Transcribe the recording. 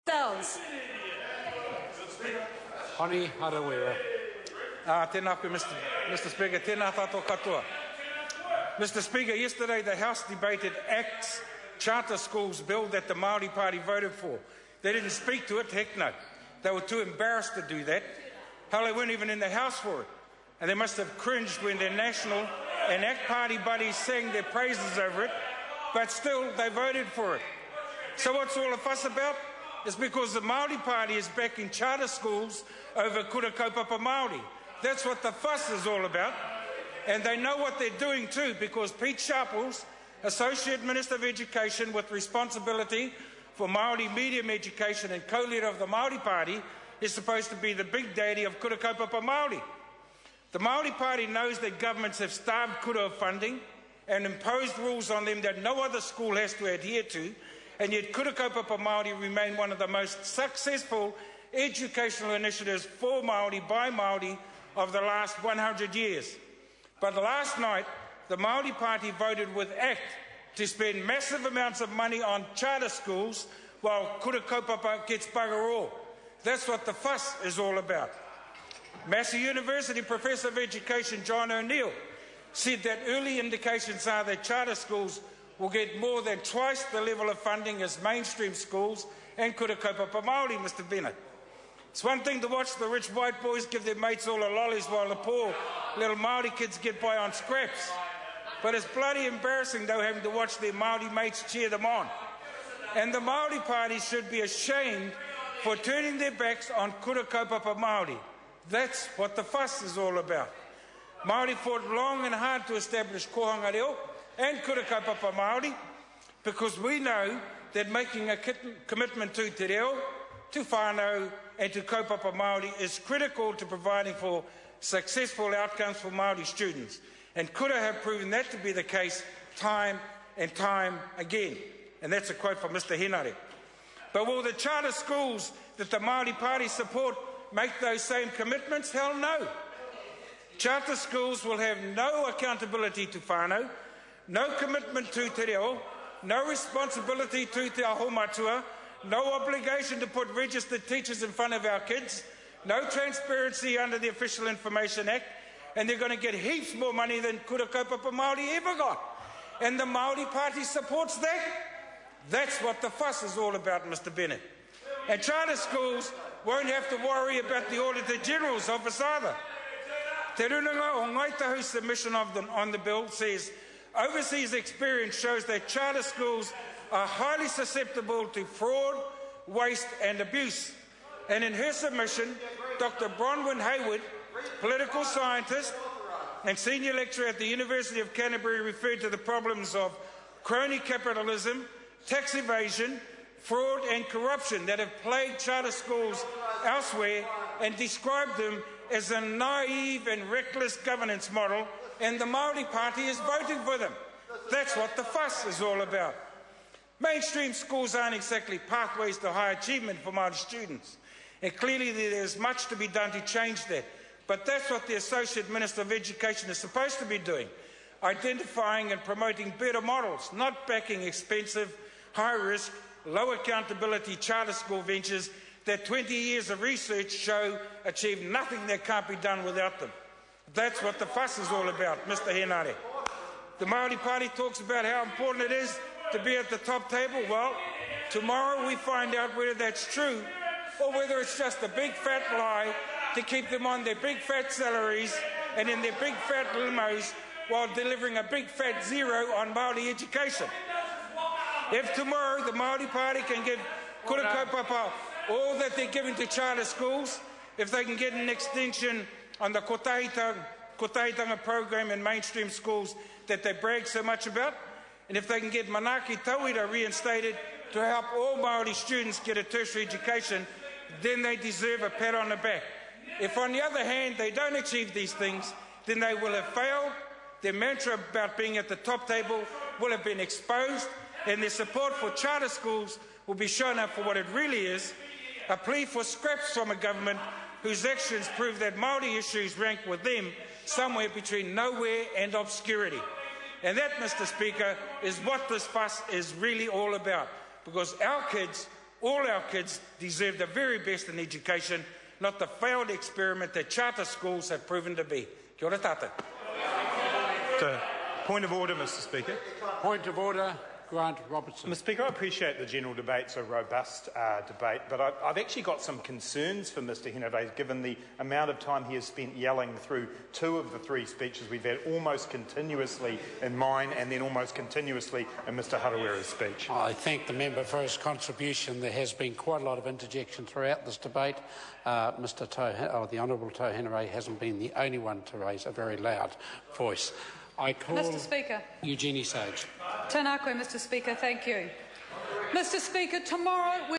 Cells. Honey Harawea. Tēnā koe, Mr. Speaker. Tēnā tātou katoa. Mr. Speaker, yesterday the House debated ACT's charter schools bill that the Māori Party voted for. They didn't speak to it, heck no. They were too embarrassed to do that. Hell, they weren't even in the House for it. And they must have cringed when their National and ACT Party buddies sang their praises over it, but still they voted for it. So what's all the fuss about? It's because the Māori Party is backing charter schools over kura kaupapa Māori. That's what the fuss is all about. And they know what they're doing too, because Pete Sharples, Associate Minister of Education with responsibility for Māori medium education and co-leader of the Māori Party, is supposed to be the big daddy of kura kaupapa Māori. The Māori Party knows that governments have starved kura of funding and imposed rules on them that no other school has to adhere to, and yet kura kaupapa Māori remain one of the most successful educational initiatives for Māori by Māori of the last 100 years. But last night, the Māori Party voted with ACT to spend massive amounts of money on charter schools while kura kaupapa gets bugger all. That's what the fuss is all about. Massey University Professor of Education John O'Neill said that early indications are that charter schools will get more than twice the level of funding as mainstream schools and kura kaupapa Māori, Mr. Bennett. It's one thing to watch the rich white boys give their mates all the lollies while the poor little Māori kids get by on scraps. But it's bloody embarrassing, though, having to watch their Māori mates cheer them on. And the Māori Party should be ashamed for turning their backs on kura kaupapa Māori. That's what the fuss is all about. Māori fought long and hard to establish kohanga reo and kura kaupapa Māori, because we know that making a commitment to te reo, to whānau and to kaupapa Māori is critical to providing for successful outcomes for Māori students. And kura have proven that to be the case time and time again. And that's a quote from Mr. Henare. But will the charter schools that the Māori Party support make those same commitments? Hell no. Charter schools will have no accountability to whānau, no commitment to te reo, no responsibility to te aho matua, no obligation to put registered teachers in front of our kids, no transparency under the Official Information Act, and they're going to get heaps more money than kura kaupapa Māori ever got. And the Māori Party supports that? That's what the fuss is all about, Mr. Bennett. And charter schools won't have to worry about the Auditor General's office either. Te runanga o Ngāi Tahu's submission on the bill says, overseas experience shows that charter schools are highly susceptible to fraud, waste and abuse. And in her submission, Dr. Bronwyn Hayward, political scientist and senior lecturer at the University of Canterbury, referred to the problems of crony capitalism, tax evasion, fraud and corruption that have plagued charter schools elsewhere, and described them as a naive and reckless governance model, and the Māori Party is voting for them. That's what the fuss is all about. Mainstream schools aren't exactly pathways to high achievement for Māori students, and clearly there's much to be done to change that. But that's what the Associate Minister of Education is supposed to be doing, identifying and promoting better models, not backing expensive, high-risk, low accountability charter school ventures that 20 years of research show achieve nothing that can't be done without them. That's what the fuss is all about, Mr. Henare. The Māori Party talks about how important it is to be at the top table. Well, tomorrow we find out whether that's true or whether it's just a big fat lie to keep them on their big fat salaries and in their big fat limos while delivering a big fat zero on Māori education. If tomorrow the Māori Party can give kura kaupapa all that they're giving to charter schools, if they can get an extension on the kotahitanga program in mainstream schools that they brag so much about, and if they can get Manaki Tauira reinstated to help all Māori students get a tertiary education, then they deserve a pat on the back. If on the other hand they don't achieve these things, then they will have failed, their mantra about being at the top table will have been exposed, and their support for charter schools will be shown up for what it really is, a plea for scraps from a government whose actions prove that Māori issues rank with them somewhere between nowhere and obscurity. And that, Mr. Speaker, is what this fuss is really all about, because our kids All our kids deserve the very best in education, not the failed experiment that charter schools have proven to be. Kia ora tātou. Point of order, Mr Speaker. Point of order. Grant Robertson. Mr Speaker, I appreciate the general debate's a robust debate, but I've actually got some concerns for Mr Henare, given the amount of time he has spent yelling through 2 of the 3 speeches we've had, almost continuously in mine and then almost continuously in Mr Harawira's speech. I thank the member for his contribution. There has been quite a lot of interjection throughout this debate. The Honourable Tau Henare hasn't been the only one to raise a very loud voice. I call Mr Speaker. Eugenie Sage. Tēnā koe, Mr Speaker. Thank you. Mr Speaker, tomorrow